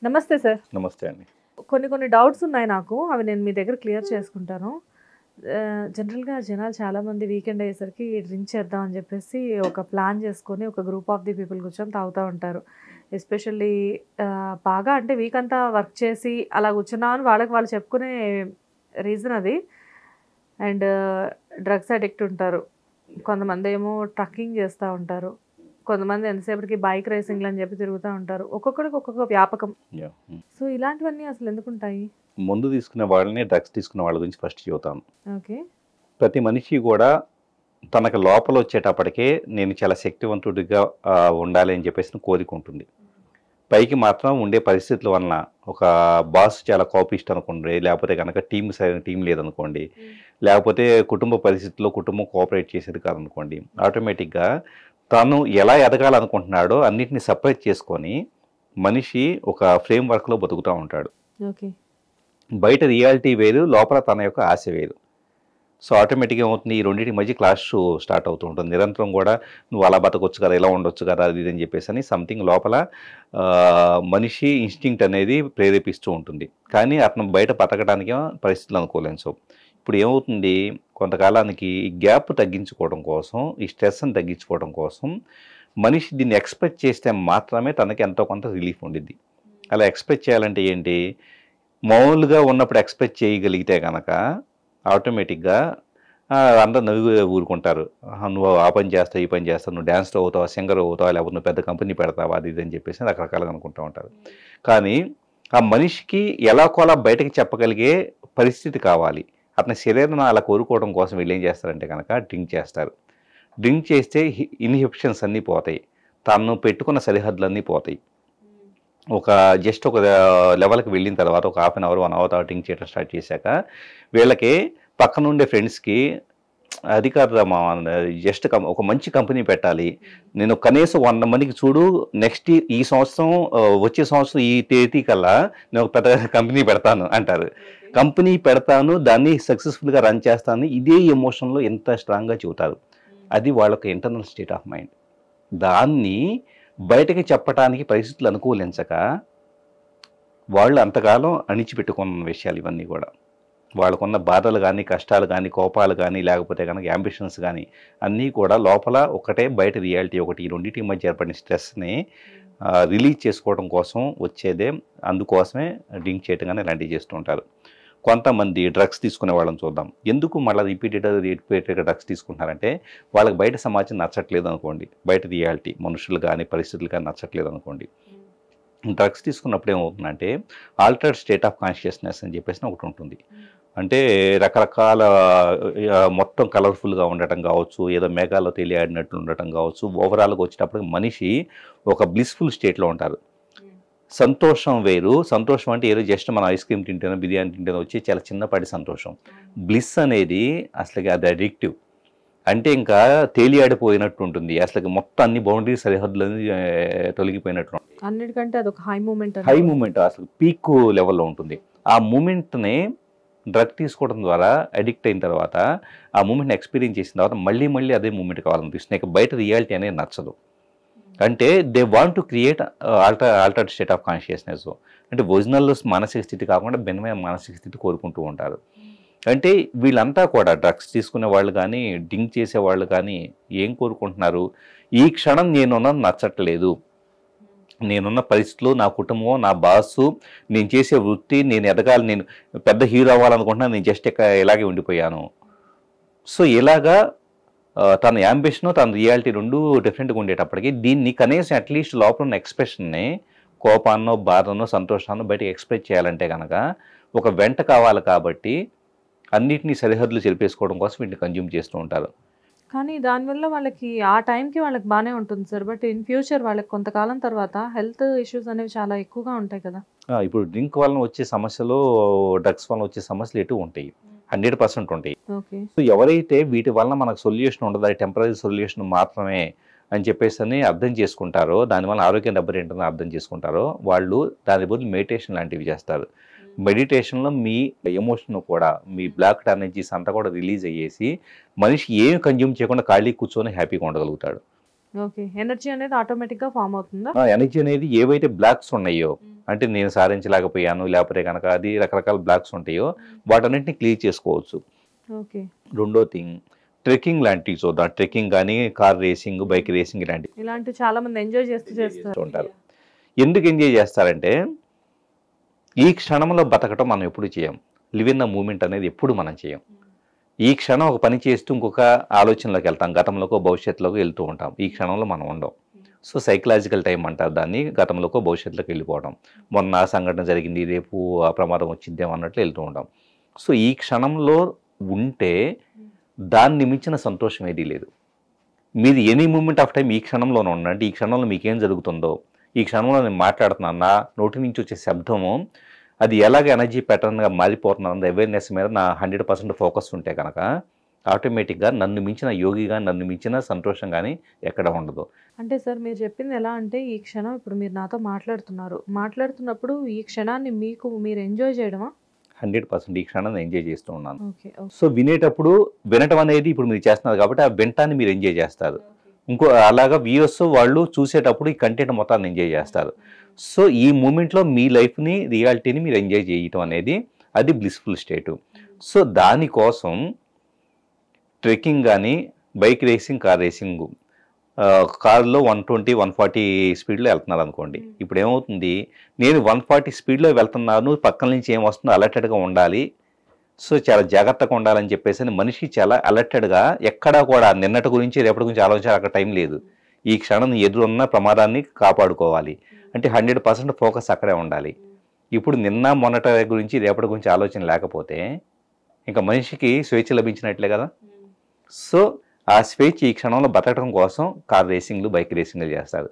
నమస్తే సార్. నమస్తే అండి. కొన్ని డౌట్స్ ఉన్నాయి నాకు. అవి నేను మీ దగ్గర క్లియర్ చేసుకుంటాను. జనరల్‌గా జనాలు చాలామంది వీకెండ్ అయ్యేసరికి డ్రింక్ చేద్దాం అని చెప్పేసి ఒక ప్లాన్ చేసుకొని ఒక గ్రూప్ ఆఫ్ ది పీపుల్ కూర్చొని తాగుతూ ఉంటారు. ఎస్పెషల్లీ బాగా అంటే వీక్ అంతా వర్క్ చేసి అలా కూర్చున్నామని వాళ్ళకి వాళ్ళు చెప్పుకునే రీజన్ అది. అండ్ డ్రగ్స్ అడిక్ట్ ఉంటారు. కొంతమంది ఏమో ట్రక్కింగ్ చేస్తూ ఉంటారు. కొంతమంది ఎంతసేపటికి బైక్ రేసింగ్లు అని చెప్పి తిరుగుతూ ఉంటారు. ఒక్కొక్కరికి ఒక్కొక్క వ్యాపకం. సో ఇలాంటివన్నీ అసలు ఎందుకుంటాయి? మందు తీసుకునే వాళ్ళని, డ్రగ్స్ తీసుకునే వాళ్ళ గురించి ఫస్ట్ చెబుతాను. ఓకే. ప్రతి మనిషి కూడా తనకు లోపల వచ్చేటప్పటికే నేను చాలా శక్తివంతుడిగా ఉండాలి అని చెప్పేసి కోరిక ఉంటుంది. పైకి మాత్రం ఉండే పరిస్థితుల వలన ఒక బాస్ చాలా కోపిస్ట్ అనుకోండి, లేకపోతే కనుక టీం లేదనుకోండి, లేకపోతే కుటుంబ పరిస్థితుల్లో కుటుంబం కోఆపరేట్ చేసేది కాదనుకోండి, ఆటోమేటిక్గా తను ఎలా ఎదగాలనుకుంటున్నాడో అన్నిటిని సపరేట్ చేసుకొని మనిషి ఒక ఫ్రేమ్ వర్క్లో బతుకుతూ ఉంటాడు. ఓకే. బయట రియాలిటీ వేరు, లోపల తన యొక్క ఆశ వేరు. సో ఆటోమేటిక్గా ఏమవుతుంది, ఈ రెండింటి మధ్య క్లాష్ స్టార్ట్ అవుతూ ఉంటుంది. నిరంతరం కూడా నువ్వు అలా బతకొచ్చు కదా, ఇలా ఉండొచ్చు కదా, అది ఇది అని చెప్పేసి అని సంథింగ్ లోపల మనిషి ఇన్స్టింక్ట్ అనేది ప్రేరేపిస్తూ ఉంటుంది. కానీ అతను బయట బతకడానికి పరిస్థితులు అనుకోలేను. సో ఇప్పుడు ఏమవుతుంది, కొంతకాలానికి ఈ గ్యాప్ తగ్గించుకోవడం కోసం, ఈ స్ట్రెస్ని తగ్గించుకోవడం కోసం మనిషి దీన్ని ఎక్స్పెక్ట్ చేస్తే మాత్రమే తనకి ఎంతో కొంత రిలీఫ్ ఉండిద్ది. అలా ఎక్స్పెక్ట్ చేయాలంటే ఏంటి, మామూలుగా ఉన్నప్పుడు ఎక్స్పెక్ట్ చేయగలిగితే కనుక ఆటోమేటిక్గా అందరూ నవ్వు ఊరుకుంటారు. నువ్వు ఆ పని చేస్తావు, ఈ పని చేస్తావు, నువ్వు డ్యాన్స్లో అవుతావా, సింగర్ అవుతావా, లేకపోతే నువ్వు పెద్ద కంపెనీ పెడతావా, అది ఇది అని చెప్పేసి రకరకాలుగా అనుకుంటూ ఉంటారు. కానీ ఆ మనిషికి ఎలాగోలా బయటకి చెప్పగలిగే పరిస్థితి కావాలి. అతని శరీరం అలా కోరుకోవడం కోసం వీళ్ళు ఏం చేస్తారంటే కనుక డ్రింక్ చేస్తారు. డ్రింక్ చేస్తే ఇన్హిబిషన్స్ అన్నీ పోతాయి, తను పెట్టుకున్న సరిహద్దులన్నీ పోతాయి. జస్ట్ ఒక లెవెల్కి వెళ్ళిన తర్వాత ఒక హాఫ్ అన్ అవర్ 1 అవర్ తర్వాత డ్రింక్ చేయడం స్టార్ట్ చేశాక వీళ్ళకి పక్కన ఉండే ఫ్రెండ్స్కి అది కాదు మా, జస్ట్ ఒక మంచి కంపెనీ పెట్టాలి, నేను కనీసం 100 మందికి చూడు, నెక్స్ట్ ఈ సంవత్సరం వచ్చే సంవత్సరం ఈ తేదీ కల్లా నేను ఒక పెద్ద కంపెనీ పెడతాను అంటారు. కంపెనీ పెడతాను, దాన్ని సక్సెస్ఫుల్గా రన్ చేస్తాను, ఇదే ఎమోషన్లో ఎంత స్ట్రాంగ్గా చెబుతారు. అది వాళ్ళకి ఇంటర్నల్ స్టేట్ ఆఫ్ మైండ్. దాన్ని బయటకి చెప్పడానికి పరిస్థితులు అనుకూలించక వాళ్ళు అంతకాలం అణిచిపెట్టుకున్న విషయాలు ఇవన్నీ కూడా. వాళ్ళకున్న బాధలు కానీ, కష్టాలు కానీ, కోపాలు కానీ, లేకపోతే కనుక యాంబిషన్స్ కానీ అన్నీ కూడా లోపల ఒకటే, బయట రియాలిటీ ఒకటి. ఈ రెండింటి మధ్య ఏర్పడిన స్ట్రెస్ని రిలీజ్ చేసుకోవడం కోసం వచ్చేదే. అందుకోసమే డ్రింక్ చేయటం కానీ ఇలాంటివి చేస్తూ ఉంటారు. కొంతమంది డ్రగ్స్ తీసుకునే వాళ్ళని చూద్దాం. ఎందుకు మళ్ళీ రిపీటెడ్గా డ్రగ్స్ తీసుకుంటున్నారంటే వాళ్ళకి బయట సమాజం నచ్చట్లేదు అనుకోండి, బయట రియాలిటీ మనుషులు కానీ పరిస్థితులు కానీ నచ్చట్లేదు అనుకోండి. డ్రగ్స్ తీసుకున్నప్పుడు ఏమవుతుందంటే ఆల్టర్డ్ స్టేట్ ఆఫ్ కాన్షియస్నెస్ అని చెప్పేసి ఒకటి ఉంటుంది. అంటే రకరకాల మొత్తం కలర్ఫుల్గా ఉండటం కావచ్చు, ఏదో మేఘాల్లో తేలియాడినట్లు ఉండటం కావచ్చు. ఓవరాల్గా వచ్చేటప్పుడు మనిషి ఒక బ్లిస్ఫుల్ స్టేట్లో ఉంటారు. సంతోషం వేరు. సంతోషం అంటే ఏదో జస్ట్ మనం ఐస్ క్రీమ్ తింటేనో బిర్యానీ తింటేనో వచ్చి చాలా చిన్నపాటి సంతోషం. బ్లిస్ అనేది అసలుకి అది అడిక్టివ్. అంటే ఇంకా తేలియాడిపోయినట్టు ఉంటుంది. అసలు మొత్తం అన్ని బౌండరీ సరిహద్దులన్నీ తొలగిపోయినట్లు. అన్నిటికంటే అదొక హై మూమెంట్, అసలు పీక్ లెవెల్లో ఉంటుంది. ఆ మూమెంట్ని డ్రగ్ తీసుకోవడం ద్వారా అడిక్ట్ అయిన తర్వాత ఆ మూమెంట్ని ఎక్స్పీరియన్స్ చేసిన తర్వాత మళ్ళీ మళ్ళీ అదే మూమెంట్ కావాలనిపిస్తుంది. ఇక బయట రియాలిటీ అనేది నచ్చదు. అంటే they want to create altered state of consciousness. అంటే ఒరిజినల్ మానసిక స్థితి కాకుండా భిన్నమైన మానసిక స్థితి కోరుకుంటూ ఉంటారు. అంటే వీళ్ళంతా కూడా డ్రగ్స్ తీసుకునే వాళ్ళు కానీ, డ్రింక్ చేసే వాళ్ళు కానీ ఏం కోరుకుంటున్నారు, ఈ క్షణం నేనున్న నచ్చట్లేదు, నేనున్న పరిస్థితులు, నా కుటుంబం, నా బాసు, నేను చేసే వృత్తి, నేను ఎదగాలి, నేను పెద్ద హీరో అవ్వాలనుకుంటున్నా, నేను జస్ట్ ఇలాగే ఉండిపోయాను. సో ఇలాగా తన యాంబిషన్, తన రియాలిటీ రెండు డిఫరెంట్గా ఉండేటప్పటికి దీన్ని కనీసం అట్లీస్ట్ లోపల ఉన్న ఎక్స్ప్రెషన్ని, కోపాన్నో బాధనో సంతోషాన్నో బయటకు ఎక్స్ప్రెస్ చేయాలంటే కనుక ఒక వెంట కావాలి. కాబట్టి అన్నిటినీ సరిహద్దులు చెరిపేసుకోవడం కోసం వీటిని కన్జ్యూమ్ చేస్తూ ఉంటారు. కానీ దానివల్ల వాళ్ళకి ఆ టైంకి వాళ్ళకి బాగానే ఉంటుంది సార్. బట్ ఇన్ ఫ్యూచర్ వాళ్ళకి కొంతకాలం తర్వాత హెల్త్ ఇష్యూస్ అనేవి చాలా ఎక్కువగా ఉంటాయి కదా. ఇప్పుడు డ్రింక్ వలన వచ్చే సమస్యలు, డ్రగ్స్ వలన వచ్చే సమస్యలు ఎటు ఉంటాయి, 100% ఉంటాయి. సో ఎవరైతే వీటి వలన మనకు సొల్యూషన్ ఉండదు, అది టెంపరీ సొల్యూషన్ మాత్రమే అని చెప్పేసి అని అర్థం చేసుకుంటారో, దానివల్ల ఆరోగ్యం దెబ్బతింటుందని అర్థం చేసుకుంటారో వాళ్ళు దాని బదులు మెడిటేషన్ లాంటివి చేస్తారు. మెడిటేషన్లో మీ ఎమోషన్ కూడా, మీ బ్లాక్డ్ ఎనర్జీస్ అంతా కూడా రిలీజ్ అయ్యేసి మనిషి ఏమి కన్జ్యూమ్ చేయకుండా ఖాళీ కూర్చొని హ్యాపీగా ఉండగలుగుతాడు. ఓకే. ఎనర్జీ అనేది ఆటోమేటిక్‌గా ఫార్మ్ అవుతుందా? ఎనర్జీ అనేది ఏవైతే బ్లాక్స్ ఉన్నాయో, అంటే నేను సాధించలేకపోయాను, లేకపోతే కనుక అది రకరకాల బ్లాక్స్ ఉంటాయో వాటన్నిటిని క్లియర్ చేసుకోవచ్చు. ఓకే. రెండో థింగ్ ట్రెక్కింగ్ లాంటివి చూద్దాం. ట్రెక్కింగ్ కానీ, కార్ రేసింగ్, బైక్ రేసింగ్ ఇలాంటివి ఇలాంటివి చాలా మంది ఎంజాయ్ చేస్తూ చేస్తూ చేస్తారు. ఉంటారు. ఎందుకు ఎంజాయ్ చేస్తారంటే ఈ క్షణంలో బతకటం మనం ఎప్పుడు చేయం. లివ్ ఇన్ ద మూమెంట్ అనేది ఎప్పుడు మనం చేయం. ఈ క్షణం ఒక పని చేస్తూ ఇంకొక ఆలోచనలోకి వెళ్తాం, గతంలోకో భవిష్యత్తులోకి వెళ్తూ ఉంటాం. ఈ క్షణంలో మనం ఉండం. సో సైకలాజికల్ టైం అంటారు దాన్ని, గతంలోకో భవిష్యత్తులోకి వెళ్ళిపోవడం. మొన్న ఆ సంఘటన జరిగింది, రేపు ఆ ప్రమాదం వచ్చిద్దాం అన్నట్లు వెళ్తూ ఉంటాం. సో ఈ క్షణంలో ఉంటే దాన్ని మించిన సంతోషం ఏదీ లేదు. మీది ఎనీ మూమెంట్ ఆఫ్ టైం ఈ క్షణంలోనే ఉండండి. ఈ క్షణంలో మీకేం జరుగుతుందో, ఈ క్షణంలో నేను మాట్లాడుతున్నాను, నా నోటి నుంచి వచ్చే శబ్దము అది ఎలాగ ఎనర్జీ ప్యాటర్న్గా మారిపోతున్నది అవేర్నెస్ మీద నా 100% ఫోకస్ ఉంటే కనుక ఆటోమేటిక్గా నన్ను మించిన యోగిగా, నన్ను మించిన సంతోషం కానీ ఎక్కడ ఉండదు. అంటే సార్ మీరు చెప్పింది ఎలా అంటే ఈ క్షణం ఇప్పుడు మీరు నాతో మాట్లాడుతున్నారు. మాట్లాడుతున్నప్పుడు ఈ క్షణాన్ని మీరు ఎంజాయ్ చేయడమా? 100% ఈ క్షణాన్ని ఎంజాయ్ చేస్తూ ఉన్నాను. ఓకే. ఓకే. సో వినేటప్పుడు వినటం అనేది ఇప్పుడు మీరు చేస్తున్నారు కాబట్టి ఆ వినటాన్ని మీరు ఎంజాయ్ చేస్తారు. ఇంకో అలాగా వ్యూయర్స్ వాళ్ళు చూసేటప్పుడు ఈ కంటెంట్ మొత్తాన్ని ఎంజాయ్ చేస్తారు. సో ఈ మూమెంట్లో మీ లైఫ్ని, రియాలిటీని మీరు ఎంజాయ్ చేయటం అనేది అది బ్లిస్ఫుల్ స్టేటు. సో దానికోసం ట్రెక్కింగ్ కానీ, బైక్ రేసింగ్, కార్ రేసింగ్, కార్లో 120, 140 స్పీడ్లో వెళ్తున్నారు అనుకోండి. ఇప్పుడు ఏమవుతుంది, నేను 140 స్పీడ్లో వెళ్తున్నాను, పక్కన నుంచి ఏం వస్తుందో అలర్టెడ్గా ఉండాలి, సో చాలా జాగ్రత్తగా ఉండాలని చెప్పేసి మనిషి చాలా అలర్టెడ్గా ఎక్కడా కూడా నిన్నటి గురించి రేపటి గురించి ఆలోచించాలి, అక్కడ టైం లేదు. ఈ క్షణం ఎదురున్న ప్రమాదాన్ని కాపాడుకోవాలి అంటే 100% ఫోకస్ అక్కడే ఉండాలి. ఇప్పుడు నిన్న మొన్నటి గురించి రేపటి గురించి ఆలోచన లేకపోతే ఇంకా మనిషికి స్వేచ్ఛ లభించినట్లే కదా. సో ఆ స్వేచ్ఛ ఈ క్షణంలో బతకడం కోసం కార్ రేసింగ్లు, బైక్ రేసింగ్లు చేస్తారు.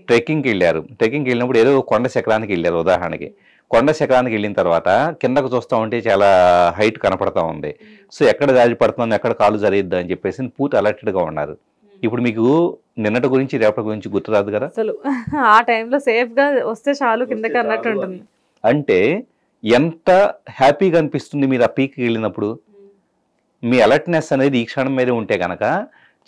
ట్రెక్కింగ్కి వెళ్ళారు, ట్రెక్కింగ్కి వెళ్ళినప్పుడు ఏదో కొండ శిఖరానికి వెళ్ళారు ఉదాహరణకి. కొండ శిఖరానికి వెళ్ళిన తర్వాత కిందకు చూస్తూ ఉంటే చాలా హైట్ కనపడతా ఉంది. సో ఎక్కడ జారి పడుతున్నాను, ఎక్కడ కాలు జరిగిద్దా అని చెప్పేసి పూర్తి అలర్టెడ్గా ఉన్నారు. ఇప్పుడు మీకు నిన్నటి గురించి రేపటి గురించి గుర్తురాదు కదా. అసలు ఆ టైంలో సేఫ్గా వస్తే చాలు కిందకి అన్నట్టు ఉంటుంది. అంటే ఎంత హ్యాపీగా అనిపిస్తుంది మీరు ఆ పీక్కి వెళ్ళినప్పుడు. మీ అలర్ట్నెస్ అనేది ఈ క్షణం మీదే ఉంటే కనుక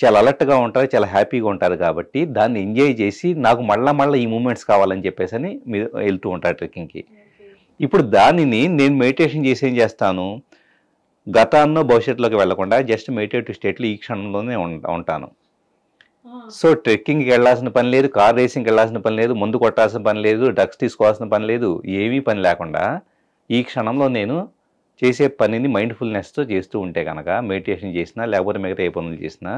చాలా అలర్ట్గా ఉంటారు, చాలా హ్యాపీగా ఉంటారు. కాబట్టి దాన్ని ఎంజాయ్ చేసి నాకు మళ్ళీ ఈ మూమెంట్స్ కావాలని చెప్పేసి అని మీరు వెళ్తూ ఉంటారు ట్రెక్కింగ్కి. ఇప్పుడు దానిని నేను మెడిటేషన్ చేసి ఏం చేస్తాను, గతాన్నో భవిష్యత్తులోకి వెళ్లకుండా జస్ట్ మెడిటేటివ్ స్టేట్లో ఈ క్షణంలోనే ఉంటాను. సో ట్రెక్కింగ్కి వెళ్ళాల్సిన పని లేదు, కార్ రేసింగ్కి వెళ్ళాల్సిన పని లేదు, ముందు కొట్టాల్సిన పని లేదు, డ్రగ్స్ తీసుకోవాల్సిన పని లేదు, ఏమీ పని లేకుండా ఈ క్షణంలో నేను చేసే పనిని మైండ్ఫుల్నెస్తో చేస్తూ ఉంటే కనుక మెడిటేషన్ చేసినా లేకపోతే మిగతా ఏ పనులు చేసినా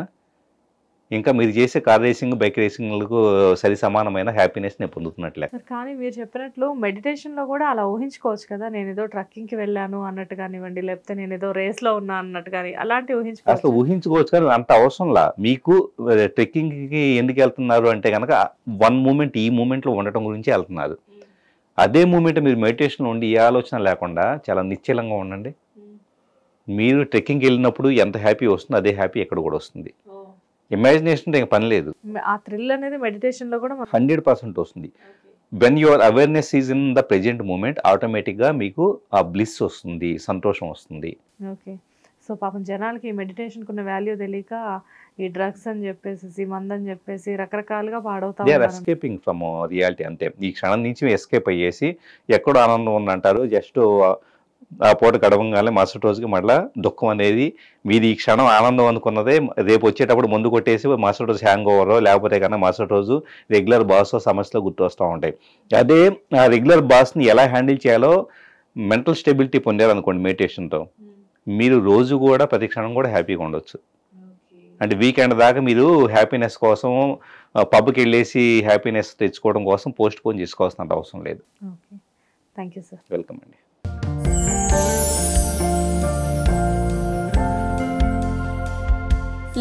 ఇంకా మీరు చేసే కార్ రేసింగ్, బైక్ రేసింగ్లకు సరి సమానమైన హ్యాపీనెస్ నేను పొందుతున్నట్లే. కానీ మీరు చెప్పినట్లు మెడిటేషన్లో కూడా అలా ఊహించుకోవచ్చు కదా, నేను ఏదో ట్రెక్కింగ్కి వెళ్ళాను అన్నట్టు కానివ్వండి, లేకపోతే నేను ఏదో రేస్లో ఉన్నా అన్నట్టు కానీ అలాంటి అసలు ఊహించుకోవచ్చు. కానీ అంత అవసరంలా. మీకు ట్రెక్కింగ్కి ఎందుకు వెళ్తున్నారు అంటే కనుక వన్ మూమెంట్ ఈ మూమెంట్లో ఉండటం గురించి వెళ్తున్నారు. అదే మూమెంట్ మీరు మెడిటేషన్లో ఉండి ఏ ఆలోచన లేకుండా చాలా నిశ్చలంగా ఉండండి. మీరు ట్రెక్కింగ్కి వెళ్ళినప్పుడు ఎంత హ్యాపీ వస్తుందో అదే హ్యాపీ ఎక్కడ కూడా వస్తుంది. ఇమాజినేషన్ ఇంకా పని లేదు. ఆ థ్రిల్ అనేది మెడిటేషన్లో కూడా 100% వస్తుంది. When your awareness is in the present moment ఆటోమేటిక్గా మీకు ఆ బ్లిస్ వస్తుంది, సంతోషం వస్తుంది. ఓకే. సో పాపం జనాలకి ఈ మెడిటేషన్కి ఉన్న వాల్యూ తెలియక ఈ డ్రగ్స్ అని చెప్పేసి, మందని చెప్పేసి రకరకాలుగా పాడవుతా they are escaping from reality. అంతే, ఈ క్షణం నుంచి ఎస్కేప్ అయ్యేసి ఎక్కడో ఆనందం ఉందంటారు, జస్ట్ ఆ పూట గడవంగానే మరుసటి రోజుకి మళ్ళీ దుఃఖం అనేది మీది ఈ క్షణం ఆనందం అనుకున్నదే రేపు వచ్చేటప్పుడు ముందు కొట్టేసి మరుసటి రోజు హ్యాంగ్ ఓవరో లేకపోతే కన్నా మరుసటి రోజు రెగ్యులర్ బాస్ సమస్యలు గుర్తు వస్తూ ఉంటాయి. అదే ఆ రెగ్యులర్ బాస్ని ఎలా హ్యాండిల్ చేయాలో మెంటల్ స్టెబిలిటీ పొందారనుకోండి మెడిటేషన్తో, మీరు రోజు కూడా ప్రతి క్షణం కూడా హ్యాపీగా ఉండొచ్చు. అంటే వీకెండ్ దాకా మీరు హ్యాపీనెస్ కోసం పబ్కి వెళ్ళేసి హ్యాపీనెస్ తెచ్చుకోవడం కోసం పోస్ట్ పోన్ చేసుకోవాల్సిన అవసరం లేదు. Okay, thank you sir. Welcome అండి.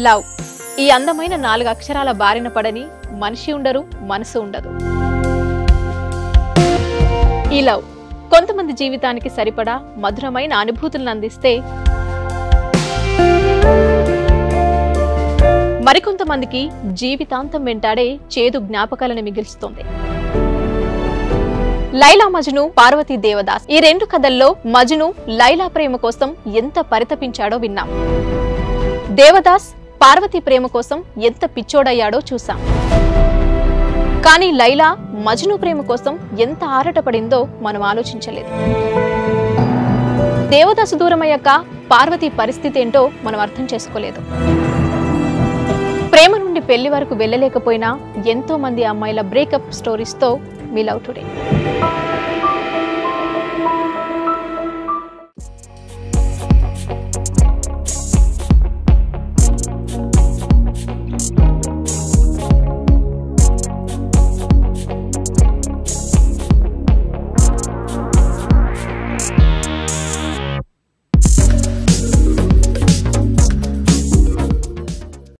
లవ్, ఈ అందమైన 4 అక్షరాల బారిన పడని మనిషి ఉండరు, మనసు ఉండదు. ఈ లవ్ కొంతమంది జీవితానికి సరిపడా మధురమైన అనుభూతులను అందిస్తే, మరికొంతమందికి జీవితాంతం వెంటాడే చేదు జ్ఞాపకాలను మిగిల్స్తుంది. లైలా మజ్ను, పార్వతీ దేవదాస్, ఈ 2 కథల్లో మజ్ను లైలా ప్రేమ కోసం ఎంత పరితపించాడో విన్నాం. దేవదాస్ పార్వతి ప్రేమ కోసం ఎంత పిచ్చోడయ్యాడో చూసాం. కానీ లైలా మజ్ను ప్రేమ కోసం ఎంత ఆరాటపడిందో మనం ఆలోచించలేదు. దేవదాసు దూరమయ్యాక పార్వతి పరిస్థితి ఏంటో మనం అర్థం చేసుకోలేదు. ప్రేమ నుండి పెళ్లి వరకు వెళ్ళలేకపోయినా ఎంతో మంది అమ్మాయిల బ్రేకప్ స్టోరీస్తో మీ లవ్ టుడే.